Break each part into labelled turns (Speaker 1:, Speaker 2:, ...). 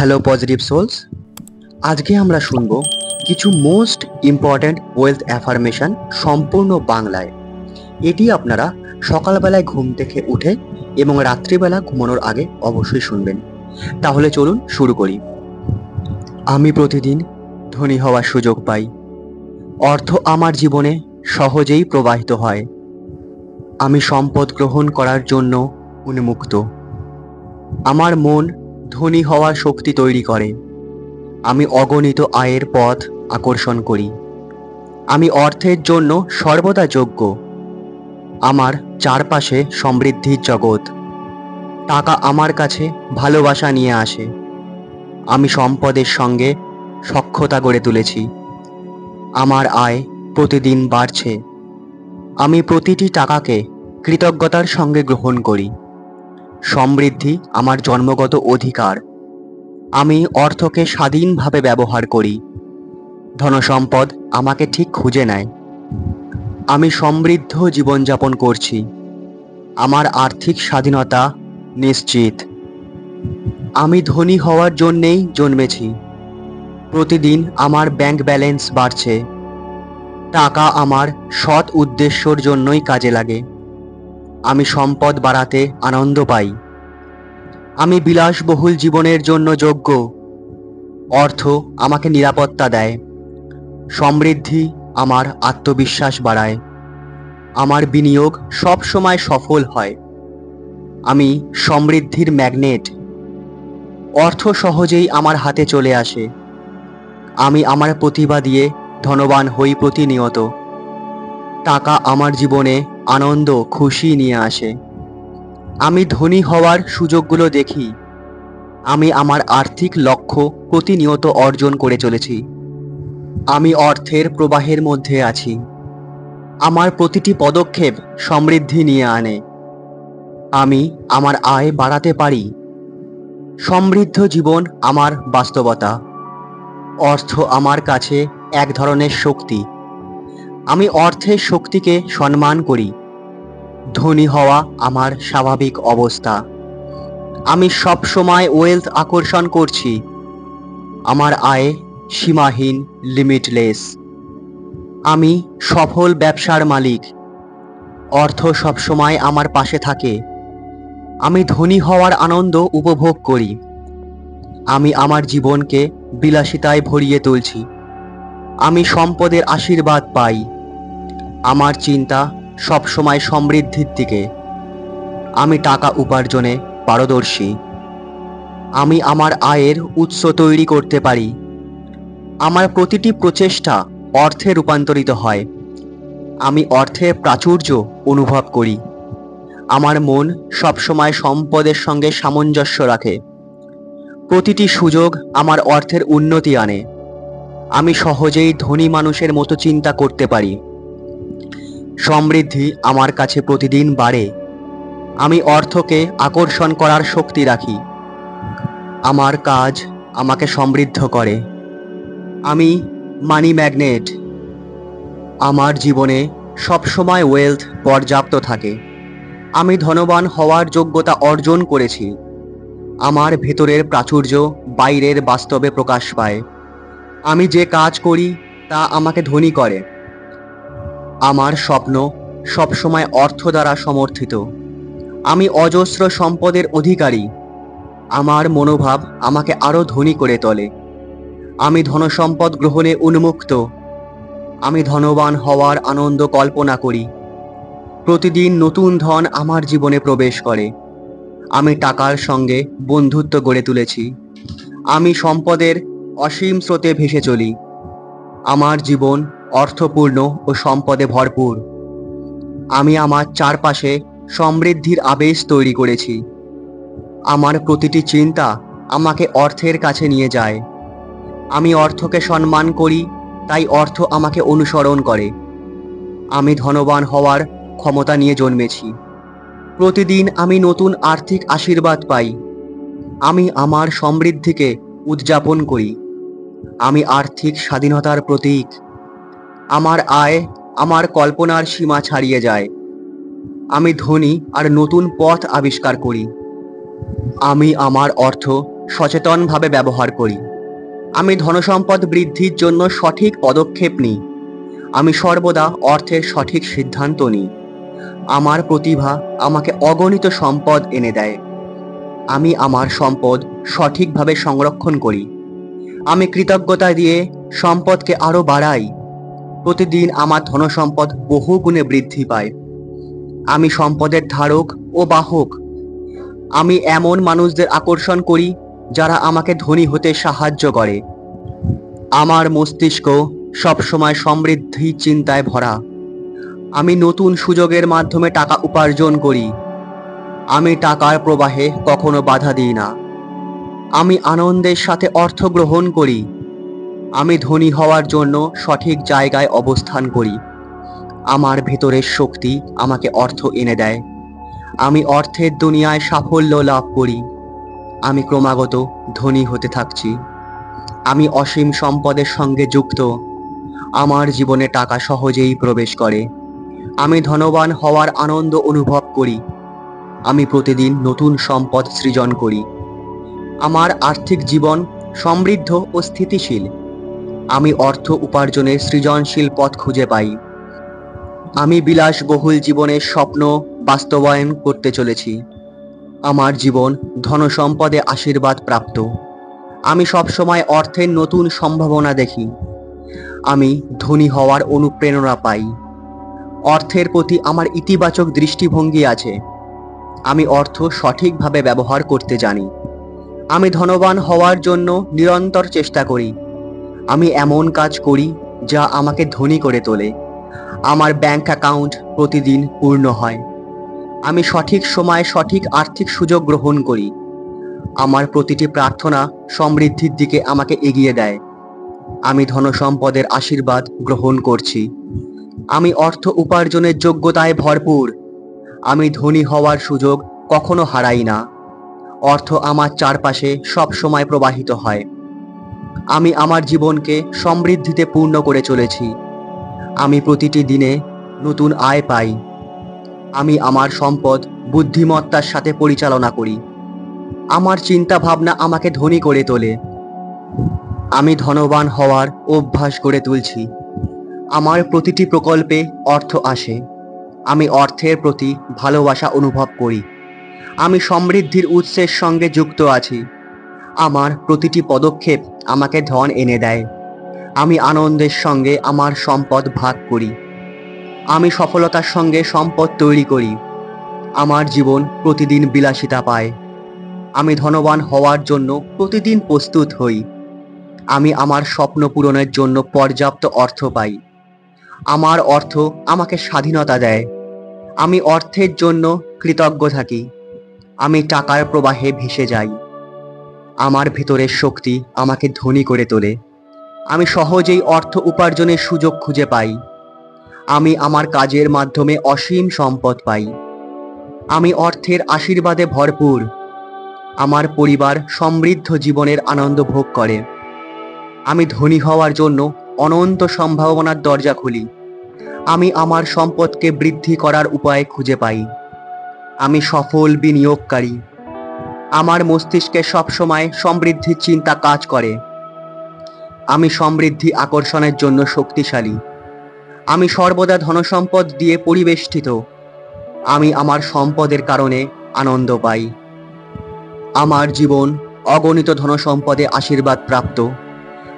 Speaker 1: Hello positive sols. আজকে আমরা শুনবো কিছু মোস্ট ইম্পর্ট্যান্ট ওয়েলথ অ্যাফার্মেশন সম্পূর্ণ বাংলায়। এটি আপনারা সকালবেলায় ঘুম থেকে উঠে এবং রাত্রিবেলা ঘুমানোর আগে অবশ্যই শুনবেন। তাহলে চলুন শুরু করি। আমি প্রতিদিন ধনী হওয়ার সুযোগ পাই। অর্থ আমার জীবনে সহজেই প্রবাহিত হয়। আমি সম্পদ গ্রহণ করার জন্য উন্মুক্ত। আমার মন ধনী হওয়ার শক্তি তৈরি করে। আমি অগণিত আয়ের পথ আকর্ষণ করি। আমি অর্থের জন্য সর্বদা যোগ্য। আমার চারপাশে সমৃদ্ধির জগৎ। টাকা আমার কাছে ভালোবাসা নিয়ে আসে। আমি সম্পদের সঙ্গে সখ্যতা গড়ে তুলেছি। আমার আয় প্রতিদিন বাড়ছে। আমি প্রতিটি টাকাকে কৃতজ্ঞতার সঙ্গে গ্রহণ করি। সমৃদ্ধি আমার জন্মগত অধিকার। আমি অর্থকে স্বাধীনভাবে ব্যবহার করি। ধনসম্পদ আমাকে ঠিক খুঁজে নেয়। আমি সমৃদ্ধ জীবনযাপন করছি। আমার আর্থিক স্বাধীনতা নিশ্চিত। আমি ধনী হওয়ার জন্যেই জন্মেছি। প্রতিদিন আমার ব্যাংক ব্যালেন্স বাড়ছে। টাকা আমার সৎ উদ্দেশ্যর জন্যই কাজে লাগে। আমি সম্পদ বাড়াতে আনন্দ পাই। আমি বিলাসবহুল জীবনের জন্য যোগ্য। অর্থ আমাকে নিরাপত্তা দেয়। সমৃদ্ধি আমার আত্মবিশ্বাস বাড়ায়। আমার বিনিয়োগ সব সময় সফল হয়। আমি সমৃদ্ধির ম্যাগনেট। অর্থ সহজেই আমার হাতে চলে আসে। আমি আমার প্রতিভা দিয়ে ধনবান হই প্রতিনিয়ত। টাকা আমার জীবনে আনন্দ খুশি নিয়ে আসে। আমি ধনী হওয়ার সুযোগগুলো দেখি। আমি আমার আর্থিক লক্ষ্য প্রতিনিয়ত অর্জন করে চলেছি। আমি অর্থের প্রবাহের মধ্যে আছি। আমার প্রতিটি পদক্ষেপ সমৃদ্ধি নিয়ে আনে। আমি আমার আয় বাড়াতে পারি। সমৃদ্ধ জীবন আমার বাস্তবতা। অর্থ আমার কাছে এক ধরনের শক্তি। আমি অর্থের শক্তিকে সম্মান করি। ধনী হওয়া আমার স্বাভাবিক অবস্থা। আমি সব সময় ওয়েলথ আকর্ষণ করছি। আমার আয় সীমাহীন, লিমিটলেস। আমি সফল ব্যবসার মালিক। অর্থ সবসময় আমার পাশে থাকে। আমি ধনী হওয়ার আনন্দ উপভোগ করি। আমি আমার জীবনকে বিলাসিতায় ভরিয়ে তুলছি। আমি সম্পদের আশীর্বাদ পাই। আমার চিন্তা সবসময় সমৃদ্ধির দিকে। আমি টাকা উপার্জনে পারদর্শী। আমি আমার আয়ের উৎস তৈরি করতে পারি। আমার প্রতিটি প্রচেষ্টা অর্থে রূপান্তরিত হয়। আমি অর্থের প্রাচুর্য অনুভব করি। আমার মন সবসময় সম্পদের সঙ্গে সামঞ্জস্য রাখে। প্রতিটি সুযোগ আমার অর্থের উন্নতি আনে। আমি সহজেই ধনী মানুষের মতো চিন্তা করতে পারি। সমৃদ্ধি আমার কাছে প্রতিদিন বাড়ে। আমি অর্থকে আকর্ষণ করার শক্তি রাখি। আমার কাজ আমাকে সমৃদ্ধ করে। আমি মানি ম্যাগনেট। আমার জীবনে সবসময় ওয়েলথ পর্যাপ্ত থাকে। আমি ধনবান হওয়ার যোগ্যতা অর্জন করেছি। আমার ভেতরের প্রাচুর্য বাইরের বাস্তবে প্রকাশ পায়। আমি যে কাজ করি তা আমাকে ধনী করে। আমার স্বপ্ন সবসময় অর্থ দ্বারা সমর্থিত। আমি অজস্র সম্পদের অধিকারী। আমার মনোভাব আমাকে আরও ধনী করে তোলে। আমি ধনসম্পদ গ্রহণে উন্মুক্ত। আমি ধনবান হওয়ার আনন্দ কল্পনা করি। প্রতিদিন নতুন ধন আমার জীবনে প্রবেশ করে। আমি টাকার সঙ্গে বন্ধুত্ব গড়ে তুলেছি। আমি সম্পদের অসীম স্রোতে ভেসে চলি। আমার জীবন অর্থপূর্ণ ও সম্পদে ভরপুর। আমি আমার চারপাশে সমৃদ্ধির আবেশ তৈরি করেছি। আমার প্রতিটি চিন্তা আমাকে অর্থের কাছে নিয়ে যায়। আমি অর্থকে সম্মান করি, তাই অর্থ আমাকে অনুসরণ করে। আমি ধনবান হওয়ার ক্ষমতা নিয়ে জন্মেছি। প্রতিদিন আমি নতুন আর্থিক আশীর্বাদ পাই। আমি আমার সমৃদ্ধিকে উদযাপন করি। আমি আর্থিক স্বাধীনতার প্রতীক। আমার আয় আমার কল্পনার সীমা ছাড়িয়ে যায়। আমি ধনী আর নতুন পথ আবিষ্কার করি। আমি আমার অর্থ সচেতনভাবে ব্যবহার করি। আমি ধনসম্পদ বৃদ্ধির জন্য সঠিক পদক্ষেপ নিই। আমি সর্বদা অর্থের সঠিক সিদ্ধান্ত নিই। আমার প্রতিভা আমাকে অগণিত সম্পদ এনে দেয়। আমি আমার সম্পদ সঠিকভাবে সংরক্ষণ করি। আমি কৃতজ্ঞতা দিয়ে সম্পদকে আরো বাড়াই। প্রতিদিন আমার ধনসম্পদ বহু গুণে বৃদ্ধি পায়। আমি সম্পদের ধারক ও বাহক। আমি এমন মানুষদের আকর্ষণ করি যারা আমাকে ধনী হতে সাহায্য করে। আমার মস্তিষ্ক সবসময় সমৃদ্ধি চিন্তায় ভরা। আমি নতুন সুযোগের মাধ্যমে টাকা উপার্জন করি। আমি টাকার প্রবাহে কখনো বাধা দিই না। আমি আনন্দের সাথে অর্থ গ্রহণ করি। আমি ধনী হওয়ার জন্য সঠিক জায়গায় অবস্থান করি। আমার ভেতরের শক্তি আমাকে অর্থ এনে দেয়। আমি অর্থের দুনিয়ায় সাফল্য লাভ করি। আমি ক্রমাগত ধনী হতে থাকছি। আমি অসীম সম্পদের সঙ্গে যুক্ত। আমার জীবনে টাকা সহজেই প্রবেশ করে। আমি ধনবান হওয়ার আনন্দ অনুভব করি। আমি প্রতিদিন নতুন সম্পদ সৃজন করি। আমার আর্থিক জীবন সমৃদ্ধ ও স্থিতিশীল। আমি অর্থ উপার্জনের সৃজনশীল পথ খুঁজে পাই। আমি বিলাসবহুল জীবনের স্বপ্ন বাস্তবায়ন করতে চলেছি। আমার জীবন ধনসম্পদে আশীর্বাদ প্রাপ্ত। আমি সবসময় অর্থের নতুন সম্ভাবনা দেখি। আমি ধনী হওয়ার অনুপ্রেরণা পাই। অর্থের প্রতি আমার ইতিবাচক দৃষ্টিভঙ্গি আছে। আমি অর্থ সঠিকভাবে ব্যবহার করতে জানি। আমি ধনবান হওয়ার জন্য নিরন্তর চেষ্টা করি। আমি এমন কাজ করি যা আমাকে ধনী করে তোলে। আমার ব্যাংক অ্যাকাউন্ট প্রতিদিন পূর্ণ হয়। আমি সঠিক সময়ে সঠিক আর্থিক সুযোগ গ্রহণ করি। আমার প্রতিটি প্রার্থনা সমৃদ্ধির দিকে আমাকে এগিয়ে দেয়। আমি ধনসম্পদের আশীর্বাদ গ্রহণ করছি। আমি অর্থ উপার্জনের যোগ্যতায় ভরপুর। আমি ধনী হওয়ার সুযোগ কখনো হারাই না। অর্থ আমার চারপাশে সব সময় প্রবাহিত হয়। আমি আমার জীবনকে সমৃদ্ধিতে পূর্ণ করে চলেছি। আমি প্রতিটি দিনে নতুন আয় পাই। আমি আমার সম্পদ বুদ্ধিমত্তার সাথে পরিচালনা করি। আমার চিন্তা ভাবনা আমাকে ধনী করে তোলে। আমি ধনবান হওয়ার অভ্যাস গড়ে তুলছি। আমার প্রতিটি প্রকল্পে অর্থ আসে। আমি অর্থের প্রতি ভালোবাসা অনুভব করি। আমি সমৃদ্ধির উৎসের সঙ্গে যুক্ত আছি। আমার প্রতিটি পদক্ষেপ আমাকে ধন এনে দেয়। আমি আনন্দের সঙ্গে আমার সম্পদ ভাগ করি। আমি সফলতার সঙ্গে সম্পদ তৈরি করি। আমার জীবন প্রতিদিন বিলাসিতা পায়। আমি ধনবান হওয়ার জন্য প্রতিদিন প্রস্তুত হই। আমি আমার স্বপ্ন পূরণের জন্য পর্যাপ্ত অর্থ পাই। আমার অর্থ আমাকে স্বাধীনতা দেয়। আমি অর্থের জন্য কৃতজ্ঞ থাকি। আমি টাকার প্রবাহে ভেসে যাই। আমার ভেতরের শক্তি আমাকে ধনী করে তোলে। আমি সহজেই অর্থ উপার্জনের সুযোগ খুঁজে পাই। আমি আমার কাজের মাধ্যমে অসীম সম্পদ পাই। আমি অর্থের আশীর্বাদে ভরপুর। আমার পরিবার সমৃদ্ধ জীবনের আনন্দ ভোগ করে। আমি ধনী হওয়ার জন্য অনন্ত সম্ভাবনার দরজা খুলি। আমি আমার সম্পদকে বৃদ্ধি করার উপায় খুঁজে পাই। আমি সফল বিনিয়োগকারী। আমার মস্তিষ্কে সবসময় সমৃদ্ধির চিন্তা কাজ করে। আমি সমৃদ্ধি আকর্ষণের জন্য শক্তিশালী। আমি সর্বদা ধনসম্পদ দিয়ে পরিবেষ্টিত। আমি আমার সম্পদের কারণে আনন্দ পাই। আমার জীবন অগণিত ধনসম্পদে আশীর্বাদ প্রাপ্ত।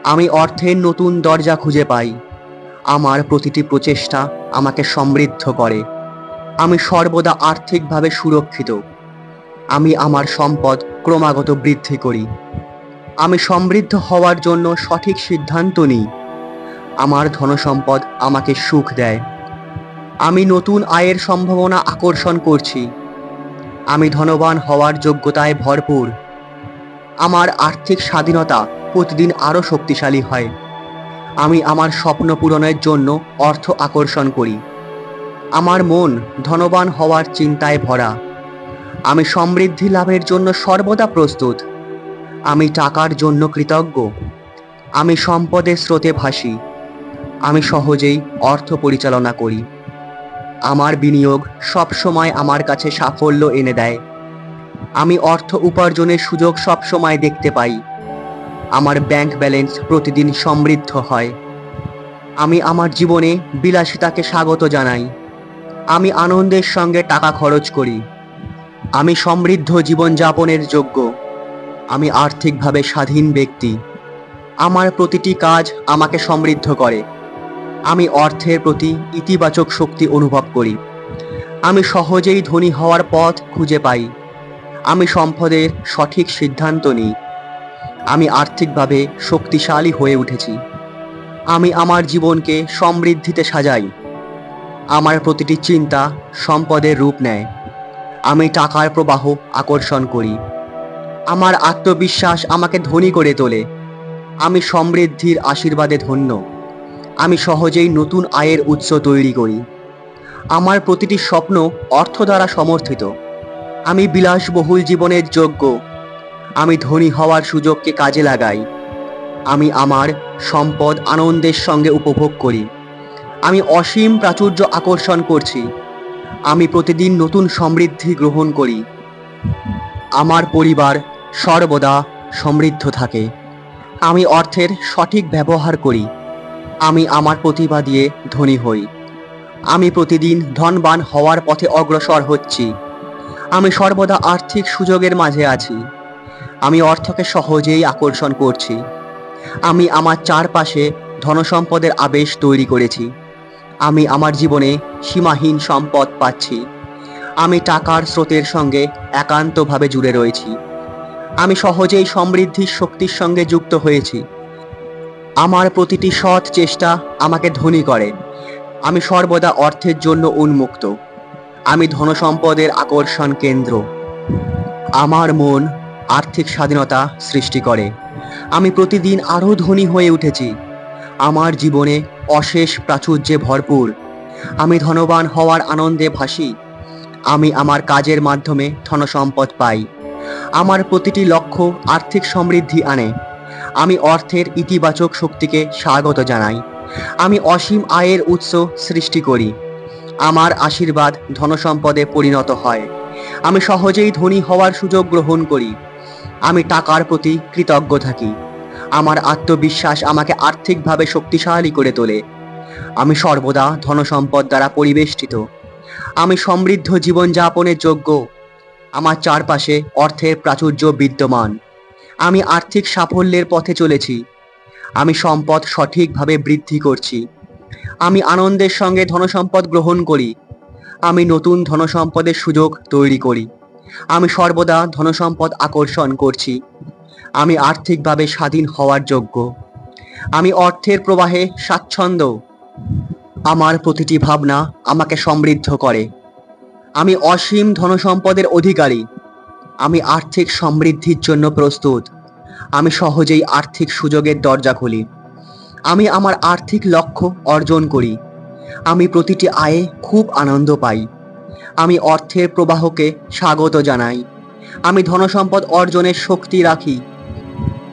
Speaker 1: আমি অর্থের নতুন দরজা খুঁজে পাই। আমার প্রতিটি প্রচেষ্টা আমাকে সমৃদ্ধ করে। আমি সর্বদা আর্থিকভাবে সুরক্ষিত। আমি আমার সম্পদ ক্রমাগত বৃদ্ধি করি। আমি সমৃদ্ধ হওয়ার জন্য সঠিক সিদ্ধান্ত নিই। আমার ধনসম্পদ আমাকে সুখ দেয়। আমি নতুন আয়ের সম্ভাবনা আকর্ষণ করছি। আমি ধনবান হওয়ার যোগ্যতায় ভরপুর। আমার আর্থিক স্বাধীনতা প্রতিদিন আরও শক্তিশালী হয়। আমি আমার স্বপ্ন পূরণের জন্য অর্থ আকর্ষণ করি। আমার মন ধনবান হওয়ার চিন্তায় ভরা। আমি সমৃদ্ধি লাভের জন্য সর্বদা প্রস্তুত। আমি টাকার জন্য কৃতজ্ঞ। আমি সম্পদের স্রোতে ভাসি। আমি সহজেই অর্থ পরিচালনা করি। আমার বিনিয়োগ সব সময় আমার কাছে সাফল্য এনে দেয়। আমি অর্থ উপার্জনের সুযোগ সবসময় দেখতে পাই। আমার ব্যাংক ব্যালেন্স প্রতিদিন সমৃদ্ধ হয়। আমি আমার জীবনে বিলাসিতাকে স্বাগত জানাই। আমি আনন্দের সঙ্গে টাকা খরচ করি। আমি সমৃদ্ধ জীবনযাপনের যোগ্য। আমি আর্থিকভাবে স্বাধীন ব্যক্তি। আমার প্রতিটি কাজ আমাকে সমৃদ্ধ করে। আমি অর্থের প্রতি ইতিবাচক শক্তি অনুভব করি। আমি সহজেই ধনী হওয়ার পথ খুঁজে পাই। আমি সম্পদের সঠিক সিদ্ধান্ত নিই। আমি আর্থিকভাবে শক্তিশালী হয়ে উঠেছি। আমি আমার জীবনকে সমৃদ্ধিতে সাজাই। আমার প্রতিটি চিন্তা সম্পদের রূপ নেয়। আমি টাকার প্রবাহ আকর্ষণ করি। আমার আত্মবিশ্বাস আমাকে ধনী করে তোলে। আমি সমৃদ্ধির আশীর্বাদে ধন্য। আমি সহজেই নতুন আয়ের উৎস তৈরি করি। আমার প্রতিটি স্বপ্ন অর্থ দ্বারা সমর্থিত। আমি বিলাসবহুল জীবনের যোগ্য। আমি ধনী হওয়ার সুযোগকে কাজে লাগাই। আমি আমার সম্পদ আনন্দের সঙ্গে উপভোগ করি। আমি অসীম প্রাচুর্য আকর্ষণ করছি। আমি প্রতিদিন নতুন সমৃদ্ধি গ্রহণ করি। আমার পরিবার সর্বদা সমৃদ্ধ থাকে। আমি অর্থের সঠিক ব্যবহার করি। আমি আমার প্রতিভা দিয়ে ধনী হই। আমি প্রতিদিন ধনবান হওয়ার পথে অগ্রসর হচ্ছি। আমি সর্বদা আর্থিক সুযোগের মাঝে আছি। আমি অর্থকে সহজেই আকর্ষণ করছি। আমি আমার চারপাশে ধনসম্পদের আবেশ তৈরি করেছি। আমি আমার জীবনে সীমাহীন সম্পদ পাচ্ছি। আমি টাকার স্রোতের সঙ্গে একান্তভাবে জুড়ে রয়েছি। আমি সহজেই সমৃদ্ধির শক্তির সঙ্গে যুক্ত হয়েছি। আমার প্রতিটি সৎ চেষ্টা আমাকে ধনী করে। আমি সর্বদা অর্থের জন্য উন্মুক্ত। আমি ধনসম্পদের আকর্ষণ কেন্দ্র। আমার মন আর্থিক স্বাধীনতা সৃষ্টি করে। আমি প্রতিদিন আরও ধনী হয়ে উঠেছি। আমার জীবনে অশেষ প্রাচুর্যে ভরপুর। আমি ধনবান হওয়ার আনন্দে ভাসি। আমি আমার কাজের মাধ্যমে ধনসম্পদ পাই। আমার প্রতিটি লক্ষ্য আর্থিক সমৃদ্ধি আনে। আমি অর্থের ইতিবাচক শক্তিকে স্বাগত জানাই। আমি অসীম আয়ের উৎস সৃষ্টি করি। আমার আশীর্বাদ ধনসম্পদে পরিণত হয়। আমি সহজেই ধনী হওয়ার সুযোগ গ্রহণ করি। আমি টাকার প্রতি কৃতজ্ঞ থাকি। আমার আত্মবিশ্বাস আমাকে আর্থিকভাবে শক্তিশালী করে তোলে। আমি সর্বদা ধনসম্পদ দ্বারা পরিবেষ্টিত। আমি সমৃদ্ধ জীবনযাপনের যোগ্য। আমার চারপাশে অর্থের প্রাচুর্য বিদ্যমান। আমি আর্থিক সাফল্যের পথে চলেছি। আমি সম্পদ সঠিকভাবে বৃদ্ধি করছি। আমি আনন্দের সঙ্গে ধনসম্পদ গ্রহণ করি। আমি নতুন ধনসম্পদের সুযোগ তৈরি করি। আমি সর্বদা ধনসম্পদ আকর্ষণ করছি। আমি আর্থিকভাবে স্বাধীন হওয়ার যোগ্য। আমি অর্থের প্রবাহে স্বাচ্ছন্দ্য। আমার প্রতিটি ভাবনা আমাকে সমৃদ্ধ করে। আমি অসীম ধনসম্পদের অধিকারী। আমি আর্থিক সমৃদ্ধির জন্য প্রস্তুত। আমি সহজেই আর্থিক সুযোগের দরজা খুলি। আমি আমার আর্থিক লক্ষ্য অর্জন করি। আমি প্রতিটি আয়ে খুব আনন্দ পাই। আমি অর্থের প্রবাহকে স্বাগত জানাই। আমি ধনসম্পদ অর্জনের শক্তি রাখি।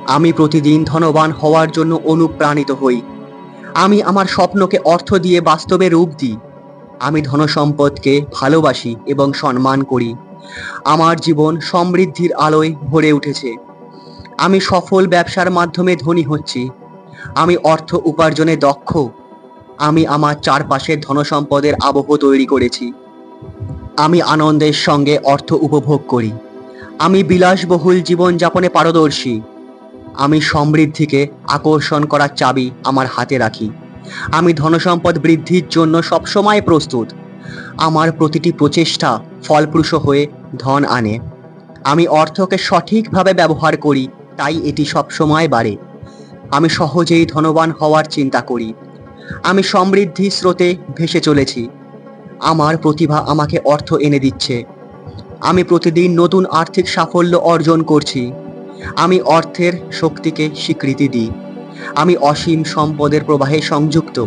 Speaker 1: আমি প্রতিদিন ধনবান হওয়ার জন্য অনুপ্রাণিত হই। আমি আমার স্বপ্নকে অর্থ দিয়ে বাস্তবে রূপ দিই। আমি ধনসম্পদকে ভালোবাসি এবং সম্মান করি। আমার জীবন সমৃদ্ধির আলোয় ভরে উঠেছে। আমি সফল ব্যবসার মাধ্যমে ধনী হচ্ছি। আমি অর্থ উপার্জনে দক্ষ। আমি আমার চারপাশের ধনসম্পদের আবহ তৈরি করেছি। আমি আনন্দের সঙ্গে অর্থ উপভোগ করি। আমি বিলাসবহুল জীবনযাপনে পারদর্শী। আমি সমৃদ্ধিকে আকর্ষণ করার চাবি আমার হাতে রাখি। আমি ধনসম্পদ বৃদ্ধির জন্য সবসময় প্রস্তুত। আমার প্রতিটি প্রচেষ্টা ফলপ্রসূ হয়ে ধন আনে। আমি অর্থকে সঠিকভাবে ব্যবহার করি, তাই এটি সবসময় বাড়ে। আমি সহজেই ধনবান হওয়ার চিন্তা করি। আমি সমৃদ্ধির স্রোতে ভেসে চলেছি। আমার প্রতিভা আমাকে অর্থ এনে দিচ্ছে। আমি প্রতিদিন নতুন আর্থিক সাফল্য অর্জন করছি। আমি অর্থের শক্তিকে স্বীকৃতি দিই। আমি অসীম সম্পদের প্রবাহে সংযুক্ত।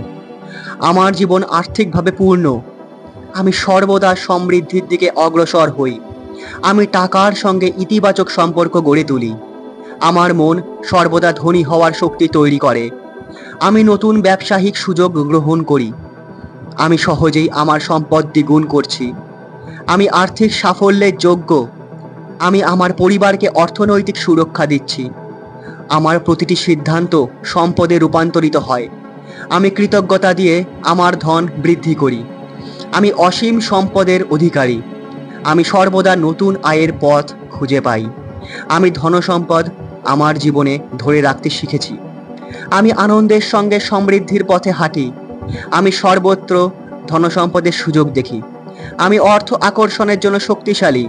Speaker 1: আমার জীবন আর্থিকভাবে পূর্ণ। আমি সর্বদা সমৃদ্ধির দিকে অগ্রসর হই। আমি টাকার সঙ্গে ইতিবাচক সম্পর্ক গড়ে তুলি। আমার মন সর্বদা ধনী হওয়ার শক্তি তৈরি করে। আমি নতুন ব্যবসায়িক সুযোগ গ্রহণ করি। আমি সহজেই আমার সম্পদ দ্বিগুণ করছি। আমি আর্থিক সাফল্যের যোগ্য। আমি আমার পরিবারকে অর্থনৈতিক সুরক্ষা দিচ্ছি। আমার প্রতিটি সিদ্ধান্ত সম্পদে রূপান্তরিত হয়। আমি কৃতজ্ঞতা দিয়ে আমার ধন বৃদ্ধি করি। আমি অসীম সম্পদের অধিকারী। আমি সর্বদা নতুন আয়ের পথ খুঁজে পাই। আমি ধনসম্পদ আমার জীবনে ধরে রাখতে শিখেছি। আমি আনন্দের সঙ্গে সমৃদ্ধির পথে হাঁটি। আমি সর্বত্র ধনসম্পদের সুযোগ দেখি। আমি অর্থ আকর্ষণের জন্য শক্তিশালী।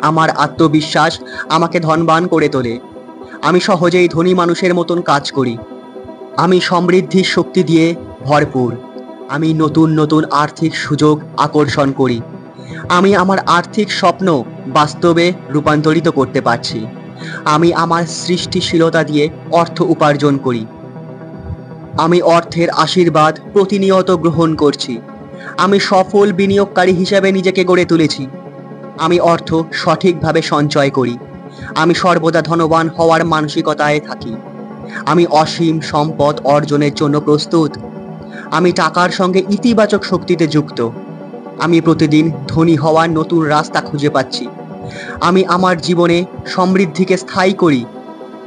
Speaker 1: আমার আত্মবিশ্বাস আমাকে ধনবান করে তোলে। আমি সহজেই ধনী মানুষের মতন কাজ করি। আমি সমৃদ্ধির শক্তি দিয়ে ভরপুর। আমি নতুন নতুন আর্থিক সুযোগ আকর্ষণ করি। আমি আমার আর্থিক স্বপ্ন বাস্তবে রূপান্তরিত করতে পারছি। আমি আমার সৃষ্টিশীলতা দিয়ে অর্থ উপার্জন করি। আমি অর্থের আশীর্বাদ প্রতিনিয়ত গ্রহণ করছি। আমি সফল বিনিয়োগকারী হিসেবে নিজেকে গড়ে তুলেছি। আমি অর্থ সঠিকভাবে সঞ্চয় করি। আমি সর্বদা ধনবান হওয়ার মানসিকতায় থাকি। আমি অসীম সম্পদ অর্জনের জন্য প্রস্তুত। আমি টাকার সঙ্গে ইতিবাচক শক্তিতে যুক্ত। আমি প্রতিদিন ধনী হওয়ার নতুন রাস্তা খুঁজে পাচ্ছি। আমি আমার জীবনে সমৃদ্ধিকে স্থায়ী করি।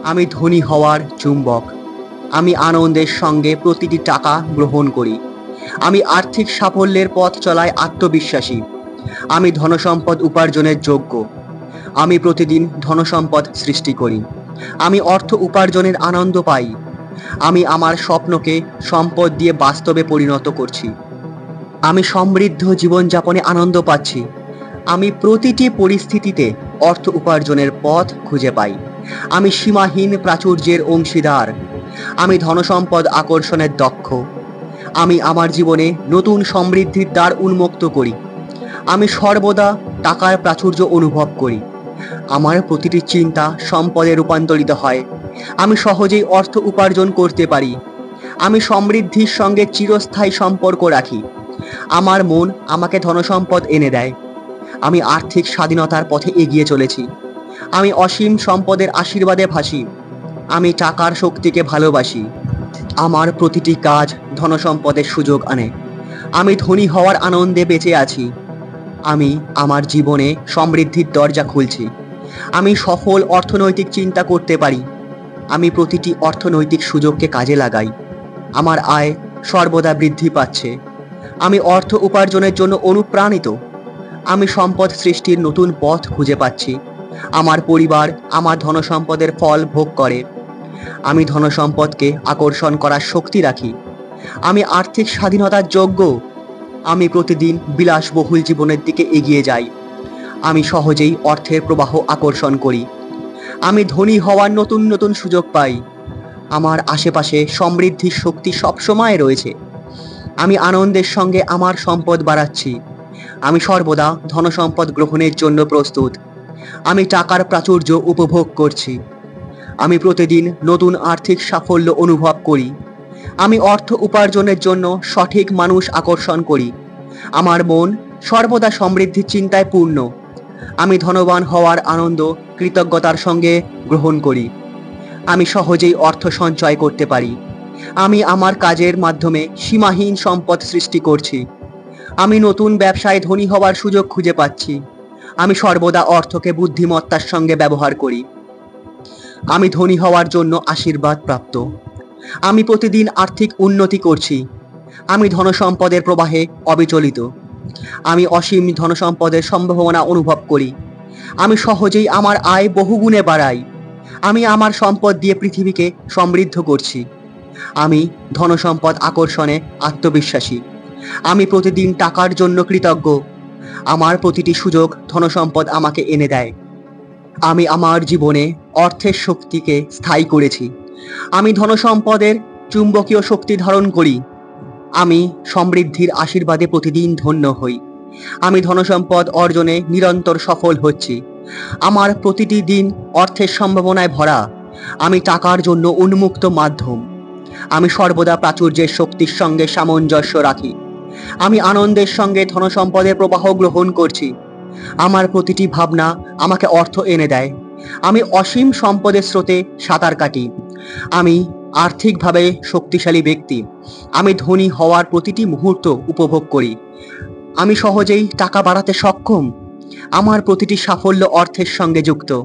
Speaker 1: আমি ধনী হওয়ার চুম্বক। আমি আনন্দের সঙ্গে প্রতিটি টাকা গ্রহণ করি। আমি আর্থিক সাফল্যের পথ চলায় আত্মবিশ্বাসী। আমি ধনসম্পদ উপার্জনের যোগ্য। আমি প্রতিদিন ধনসম্পদ সৃষ্টি করি। আমি অর্থ উপার্জনের আনন্দ পাই। আমি আমার স্বপ্নকে সম্পদ দিয়ে বাস্তবে পরিণত করছি। আমি সমৃদ্ধ জীবনযাপনে আনন্দ পাচ্ছি। আমি প্রতিটি পরিস্থিতিতে অর্থ উপার্জনের পথ খুঁজে পাই। আমি সীমাহীন প্রাচুর্যের অংশীদার। আমি ধনসম্পদ আকর্ষণের দক্ষ। আমি আমার জীবনে নতুন সমৃদ্ধির দ্বার উন্মুক্ত করি। আমি সর্বদা টাকার প্রাচুর্য অনুভব করি। আমার প্রতিটি চিন্তা সম্পদে রূপান্তরিত হয়। আমি সহজেই অর্থ উপার্জন করতে পারি। আমি সমৃদ্ধির সঙ্গে চিরস্থায়ী সম্পর্ক রাখি। আমার মন আমাকে ধনসম্পদ এনে দেয়। আমি আর্থিক স্বাধীনতার পথে এগিয়ে চলেছি। আমি অসীম সম্পদের আশীর্বাদে ভাসি। আমি টাকার শক্তিকে ভালোবাসি। আমার প্রতিটি কাজ ধনসম্পদের সুযোগ আনে। আমি ধনী হওয়ার আনন্দে বেঁচে আছি। আমি আমার জীবনে সমৃদ্ধির দরজা খুলছি। আমি সফল অর্থনৈতিক চিন্তা করতে পারি। আমি প্রতিটি অর্থনৈতিক সুযোগকে কাজে লাগাই। আমার আয় সর্বদা বৃদ্ধি পাচ্ছে। আমি অর্থ উপার্জনের জন্য অনুপ্রাণিত। আমি সম্পদ সৃষ্টির নতুন পথ খুঁজে পাচ্ছি। আমার পরিবার আমার ধনসম্পদের ফল ভোগ করে। আমি ধনসম্পদকে আকর্ষণ করার শক্তি রাখি। আমি আর্থিক স্বাধীনতার যোগ্য। আমি প্রতিদিন বিলাসবহুল জীবনের দিকে এগিয়ে যাই। আমি সহজেই অর্থের প্রবাহ আকর্ষণ করি। আমি ধনী হওয়ার নতুন নতুন সুযোগ পাই। আমার আশেপাশে সমৃদ্ধির শক্তি সবসময় রয়েছে। আমি আনন্দের সঙ্গে আমার সম্পদ বাড়াচ্ছি। আমি সর্বদা ধনসম্পদ গ্রহণের জন্য প্রস্তুত। আমি টাকার প্রাচুর্য উপভোগ করছি। আমি প্রতিদিন নতুন আর্থিক সাফল্য অনুভব করি। আমি অর্থ উপার্জনের জন্য সঠিক মানুষ আকর্ষণ করি। আমার মন সর্বদা সমৃদ্ধির চিন্তায় পূর্ণ। আমি ধনবান হওয়ার আনন্দ কৃতজ্ঞতার সঙ্গে গ্রহণ করি। আমি সহজেই অর্থ সঞ্চয় করতে পারি। আমি আমার কাজের মাধ্যমে সীমাহীন সম্পদ সৃষ্টি করছি। আমি নতুন ব্যবসায় ধনী হওয়ার সুযোগ খুঁজে পাচ্ছি। আমি সর্বদা অর্থকে বুদ্ধিমত্তার সঙ্গে ব্যবহার করি। আমি ধনী হওয়ার জন্য আশীর্বাদ প্রাপ্ত। আমি প্রতিদিন আর্থিক উন্নতি করছি। আমি ধনসম্পদের প্রবাহে অবিচলিত। আমি অসীম ধনসম্পদের সম্ভাবনা অনুভব করি। আমি সহজেই আমার আয় বহুগুণে বাড়াই। আমি আমার সম্পদ দিয়ে পৃথিবীকে সমৃদ্ধ করছি। আমি ধনসম্পদ আকর্ষণে আত্মবিশ্বাসী। আমি প্রতিদিন টাকার জন্য কৃতজ্ঞ। আমার প্রতিটি সুযোগ ধনসম্পদ আমাকে এনে দেয়। আমি আমার জীবনে অর্থের শক্তিকে স্থায়ী করেছি। আমি ধনসম্পদের চুম্বকীয় শক্তি ধারণ করি। আমি সমৃদ্ধির আশীর্বাদে প্রতিদিন ধন্য হই। আমি ধনসম্পদ অর্জনে নিরন্তর সফল হচ্ছি। আমার প্রতিটি দিন অর্থের সম্ভাবনায় ভরা। আমি টাকার জন্য উন্মুক্ত মাধ্যম। আমি সর্বদা প্রাচুর্যের শক্তির সঙ্গে সামঞ্জস্য রাখি। আমি আনন্দের সঙ্গে ধনসম্পদের প্রবাহ গ্রহণ করছি। আমার প্রতিটি ভাবনা আমাকে অর্থ এনে দেয়। আমি অসীম সম্পদের স্রোতে সাঁতার কাটি। আমি আর্থিকভাবে শক্তিশালী ব্যক্তি। আমি ধনী হওয়ার প্রতিটি মুহূর্ত উপভোগ করি। আমি সহজেই টাকা বাড়াতে সক্ষম। আমার প্রতিটি সাফল্য অর্থের সঙ্গে যুক্ত।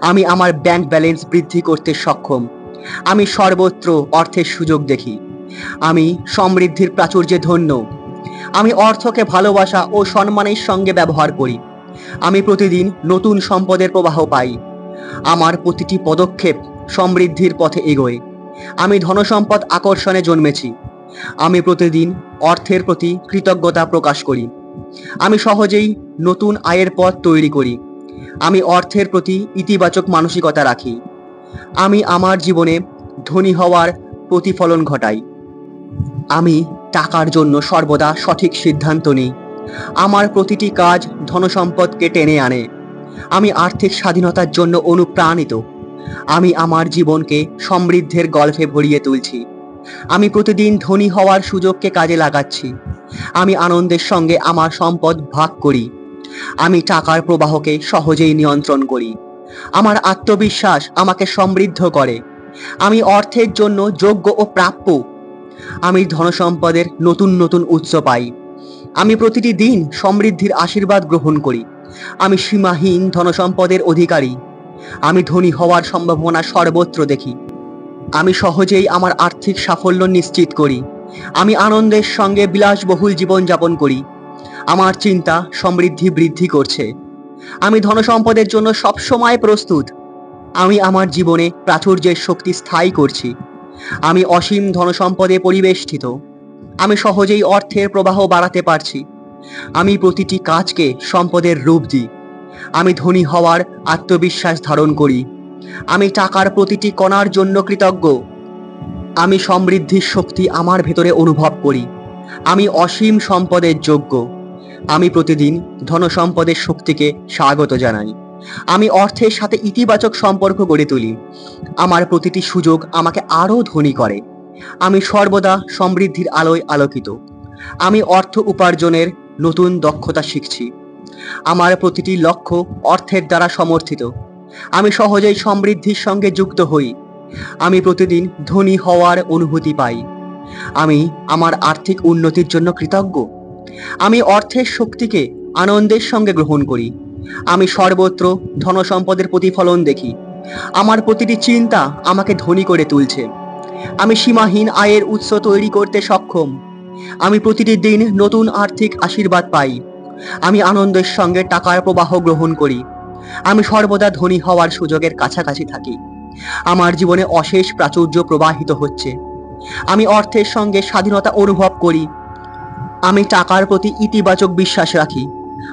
Speaker 1: আমি আমার ব্যাংক ব্যালেন্স বৃদ্ধি করতে সক্ষম। আমি সর্বত্র অর্থের সুযোগ দেখি। আমি সমৃদ্ধির প্রাচুর্যে ধন্য। আমি অর্থকে ভালোবাসা ও সম্মানের সঙ্গে ব্যবহার করি। আমি প্রতিদিন নতুন সম্পদের প্রবাহ পাই। আমার প্রতিটি পদক্ষেপ সমৃদ্ধির পথে এগোয়। আমি ধনসম্পদ আকর্ষণে জন্মেছি। আমি প্রতিদিন অর্থের প্রতি কৃতজ্ঞতা প্রকাশ করি। আমি সহজেই নতুন আয়ের পথ তৈরি করি। আমি অর্থের প্রতি ইতিবাচক মানসিকতা রাখি। আমি আমার জীবনে ধনী হওয়ার প্রতিফলন ঘটাই। আমি টাকার জন্য সর্বদা সঠিক সিদ্ধান্ত নিই। আমার প্রতিটি কাজ ধনসম্পদকে টেনে আনে। আমি আর্থিক স্বাধীনতার জন্য অনুপ্রাণিত। আমি আমার জীবনকে সমৃদ্ধের গল্ফে ভরিয়ে তুলছি। আমি প্রতিদিন ধনী হওয়ার সুযোগকে কাজে লাগাচ্ছি। আমি আনন্দের সঙ্গে আমার সম্পদ ভাগ করি। আমি টাকার প্রবাহকে সহজেই নিয়ন্ত্রণ করি। আমার আত্মবিশ্বাস আমাকে সমৃদ্ধ করে। আমি অর্থের জন্য যোগ্য ও প্রাপ্য। আমি ধনসম্পদের নতুন নতুন উৎস পাই। আমি প্রতিটি দিন সমৃদ্ধির আশীর্বাদ গ্রহণ করি। আমি সীমাহীন ধনসম্পদের অধিকারী। আমি ধনী হওয়ার সম্ভাবনা সর্বত্র দেখি। আমি সহজেই আমার আর্থিক সাফল্য নিশ্চিত করি। আমি আনন্দের সঙ্গে বিলাসবহুল জীবনযাপন করি। আমার চিন্তা সমৃদ্ধি বৃদ্ধি করছে। আমি ধনসম্পদের জন্য সবসময় প্রস্তুত। আমি আমার জীবনে প্রাচুর্যের শক্তি স্থায়ী করছি। আমি অসীম ধনসম্পদে পরিবেষ্টিত। আমি সহজেই অর্থের প্রবাহ বাড়াতে পারছি। আমি প্রতিটি কাজকে সম্পদের রূপ দিই। আমি ধনী হওয়ার আত্মবিশ্বাস ধারণ করি। আমি টাকার প্রতিটি কণার জন্য কৃতজ্ঞ। আমি সমৃদ্ধির শক্তি আমার ভেতরে অনুভব করি। আমি অসীম সম্পদের যোগ্য। আমি প্রতিদিন ধনসম্পদের শক্তিকে স্বাগত জানাই। আমি অর্থের সাথে ইতিবাচক সম্পর্ক গড়ে তুলি। আমার প্রতিটি সুযোগ আমাকে আরও ধনী করে। আমি সর্বদা সমৃদ্ধির আলোয় আলোকিত। আমি অর্থ উপার্জনের নতুন দক্ষতা শিখছি। আমার প্রতিটি লক্ষ্য অর্থের দ্বারা সমর্থিত। আমি সহজেই সমৃদ্ধির সঙ্গে যুক্ত হই। আমি প্রতিদিন ধনী হওয়ার অনুভূতি পাই। আমি আমার আর্থিক উন্নতির জন্য কৃতজ্ঞ। আমি অর্থের শক্তিকে আনন্দের সঙ্গে গ্রহণ করি। আমি সর্বত্র ধনসম্পদের প্রতিফলন দেখি। আমার প্রতিটি চিন্তা আমাকে ধনী করে তুলছে। আমি সীমাহীন আয়ের উৎস তৈরি করতে সক্ষম। আমি প্রতিটি দিন নতুন আর্থিক আশীর্বাদ পাই। আমি আনন্দের সঙ্গে টাকার প্রবাহ গ্রহণ করি। আমি সর্বদা ধনী হওয়ার সুযোগের কাছাকাছি থাকি। আমার জীবনে অশেষ প্রাচুর্য প্রবাহিত হচ্ছে। আমি অর্থের সঙ্গে স্বাধীনতা অনুভব করি। আমি টাকার প্রতি ইতিবাচক বিশ্বাস রাখি।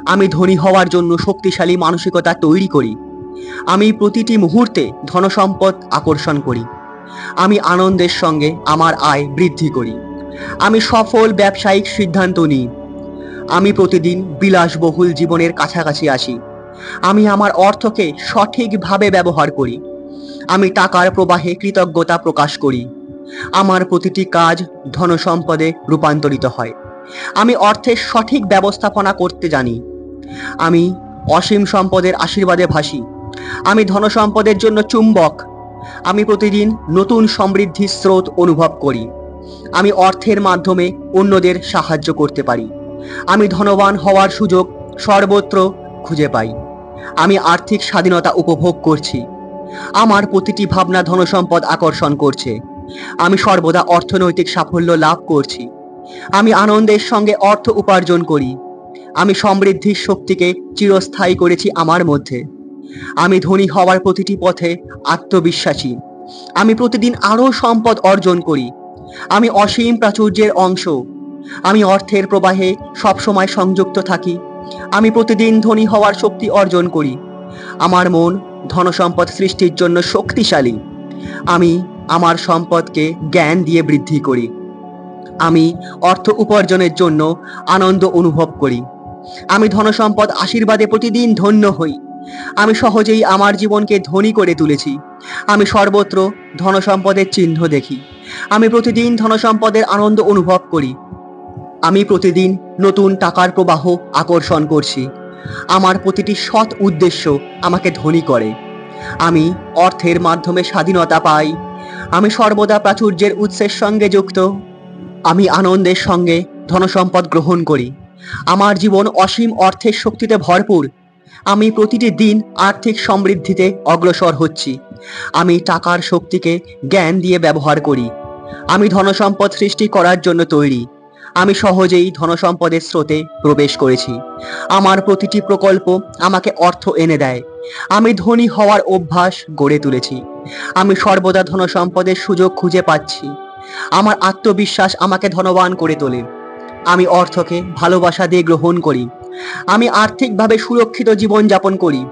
Speaker 1: আমি ধনী হওয়ার জন্য শক্তিশালী মানসিকতা তৈরি করি। আমি প্রতিটি মুহূর্তে ধনসম্পদ আকর্ষণ করি। আমি আনন্দের সঙ্গে আমার আয় বৃদ্ধি করি। আমি সফল ব্যবসায়িক সিদ্ধান্ত নিই। আমি প্রতিদিন বিলাসবহুল জীবনের কাছাকাছি আসি। আমি আমার অর্থকে সঠিকভাবে ব্যবহার করি। আমি টাকার প্রবাহে কৃতজ্ঞতা প্রকাশ করি। আমার প্রতিটি কাজ ধনসম্পদে রূপান্তরিত হয়। আমি অর্থের সঠিক ব্যবস্থাপনা করতে জানি। আমি অসীম সম্পদের আশীর্বাদে ভাসি। আমি ধনসম্পদের জন্য চুম্বক। আমি প্রতিদিন নতুন সমৃদ্ধির স্রোত অনুভব করি। আমি অর্থের মাধ্যমে অন্যদের সাহায্য করতে পারি। আমি ধনবান হওয়ার সুযোগ সর্বত্র খুঁজে পাই। আমি আর্থিক স্বাধীনতা উপভোগ করছি। আমার প্রতিটি ভাবনা ধনসম্পদ আকর্ষণ করছে। আমি সর্বদা অর্থনৈতিক সাফল্য লাভ করছি। আমি আনন্দের সঙ্গে অর্থ উপার্জন করি। আমি সমৃদ্ধির শক্তিকে চিরস্থায়ী করেছি আমার মধ্যে। আমি ধনী হওয়ার প্রতিটি পথে আত্মবিশ্বাসী। আমি প্রতিদিন আরও সম্পদ অর্জন করি। আমি অসীম প্রাচুর্যের অংশ। আমি অর্থের প্রবাহে সবসময় সংযুক্ত থাকি। আমি প্রতিদিন ধনী হওয়ার শক্তি অর্জন করি। আমার মন ধনসম্পদ সৃষ্টির জন্য শক্তিশালী। আমি আমার সম্পদকে জ্ঞান দিয়ে বৃদ্ধি করি। আমি অর্থ উপার্জনের জন্য আনন্দ অনুভব করি। আমি ধনসম্পদ আশীর্বাদে প্রতিদিন ধন্য হই। আমি সহজেই আমার জীবনকে ধনী করে তুলেছি। আমি সর্বত্র ধনসম্পদের চিহ্ন দেখি। আমি প্রতিদিন ধনসম্পদের আনন্দ অনুভব করি। আমি প্রতিদিন নতুন টাকার প্রবাহ আকর্ষণ করছি। আমার প্রতিটি সৎ উদ্দেশ্য আমাকে ধনী করে। আমি অর্থের মাধ্যমে স্বাধীনতা পাই। আমি সর্বদা প্রাচুর্যের উৎসের সঙ্গে যুক্ত। আমি আনন্দের সঙ্গে ধনসম্পদ গ্রহণ করি। আমার জীবন অসীম অর্থের শক্তিতে ভরপুর। আমি প্রতিটি দিন আর্থিক সমৃদ্ধিতে অগ্রসর হচ্ছি। আমি টাকার শক্তিকে জ্ঞান দিয়ে ব্যবহার করি। আমি ধনসম্পদ সৃষ্টি করার জন্য তৈরি। আমি সহজেই ধনসম্পদের স্রোতে প্রবেশ করেছি। আমার প্রতিটি প্রকল্প আমাকে অর্থ এনে দেয়। আমি ধনী হওয়ার অভ্যাস গড়ে তুলেছি। আমি সর্বদা ধনসম্পদের সুযোগ খুঁজে পাচ্ছি। আমার আত্মবিশ্বাস আমাকে ধনবান করে তোলে। আমি অর্থকে ভালোবাসা দিয়ে গ্রহণ করি। আমি আর্থিকভাবে সুরক্ষিত জীবনযাপন করি।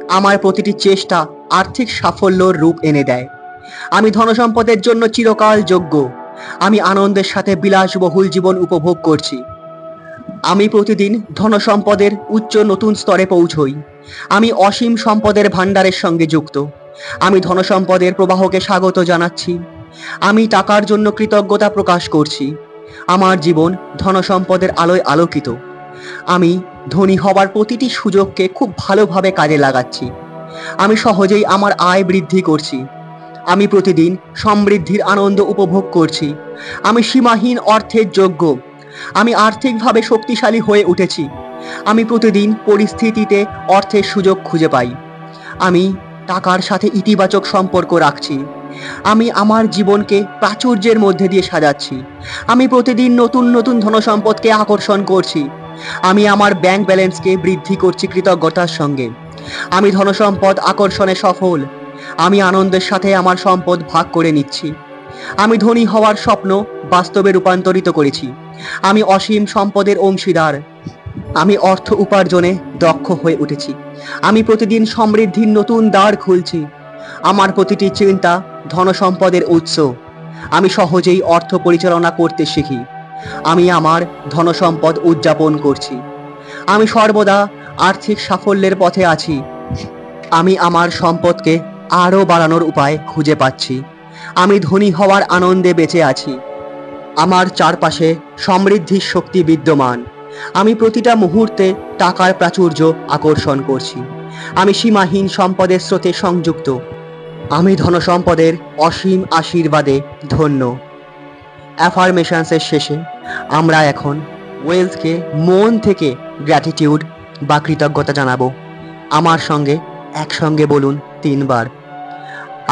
Speaker 1: আমার প্রতিটি চেষ্টা আর্থিক সাফল্যর রূপ এনে দেয়। আমি ধনসম্পদের জন্য চিরকাল যোগ্য। আমি আনন্দের সাথে বিলাসবহুল জীবন উপভোগ করছি। আমি প্রতিদিন ধনসম্পদের উচ্চ নতুন স্তরে পৌঁছই। আমি অসীম সম্পদের ভাণ্ডারের সঙ্গে যুক্ত। আমি ধনসম্পদের প্রবাহকে স্বাগত জানাচ্ছি। আমি টাকার জন্য কৃতজ্ঞতা প্রকাশ করছি। আমার জীবন ধনসম্পদের আলোয় আলোকিত। আমি ধনী হবার প্রতিটি সুযোগকে খুব ভালোভাবে কাজে লাগাচ্ছি। আমি সহজেই আমার আয় বৃদ্ধি করছি। আমি প্রতিদিন সমৃদ্ধির আনন্দ উপভোগ করছি। আমি সীমাহীন অর্থের যোগ্য। আমি আর্থিকভাবে শক্তিশালী হয়ে উঠেছি। আমি প্রতিদিন পরিস্থিতিতে অর্থের সুযোগ খুঁজে পাই। আমি টাকার সাথে ইতিবাচক সম্পর্ক রাখছি। আমি আমার জীবনকে প্রাচুর্যের মধ্যে দিয়ে সাজাচ্ছি। আমি প্রতিদিন নতুন নতুন ধনসম্পদকে আকর্ষণ করছি। আমি আমার ব্যাংক ব্যালেন্সকে বৃদ্ধি করছি কৃতজ্ঞতার সঙ্গে। আমি ধনসম্পদ আকর্ষণে সফল। আমি আনন্দের সাথে আমার সম্পদ ভাগ করে নিচ্ছি। আমি ধনী হওয়ার স্বপ্ন বাস্তবে রূপান্তরিত করেছি। আমি অসীম সম্পদের অংশীদার। আমি অর্থ উপার্জনে দক্ষ হয়ে উঠেছি। আমি প্রতিদিন সমৃদ্ধির নতুন দ্বার খুলছি। আমার প্রতিটি চিন্তা ধনসম্পদের উৎস। আমি সহজেই অর্থ পরিচালনা করতে শিখি। আমি আমার ধনসম্পদ উদযাপন করছি। আমি সর্বদা আর্থিক সাফল্যের পথে আছি। আমি আমার সম্পদকে আরও বাড়ানোর উপায় খুঁজে পাচ্ছি। আমি ধনী হওয়ার আনন্দে বেঁচে আছি। আমার চারপাশে সমৃদ্ধির শক্তি বিদ্যমান। আমি প্রতিটা মুহূর্তে টাকার প্রাচুর্য আকর্ষণ করছি। আমি সীমাহীন সম্পদের স্রোতে সংযুক্ত। আমি ধনসম্পদের অসীম আশীর্বাদে ধন্য। অ্যাফার্মেশনসের শেষে আমরা এখন ওয়েলথকে মন থেকে গ্র্যাটিটিউড বা কৃতজ্ঞতা জানাবো। আমার সঙ্গে একসঙ্গে বলুন 3 বার।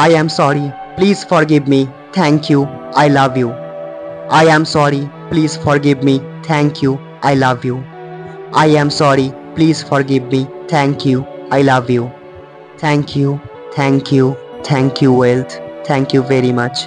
Speaker 1: I am sorry, please forgive me, thank you, I love you. I am sorry, please forgive me, thank you, I love you. I am sorry, please forgive me, thank you, I love you. Thank you, thank you, thank you, Wealth. Thank you very much.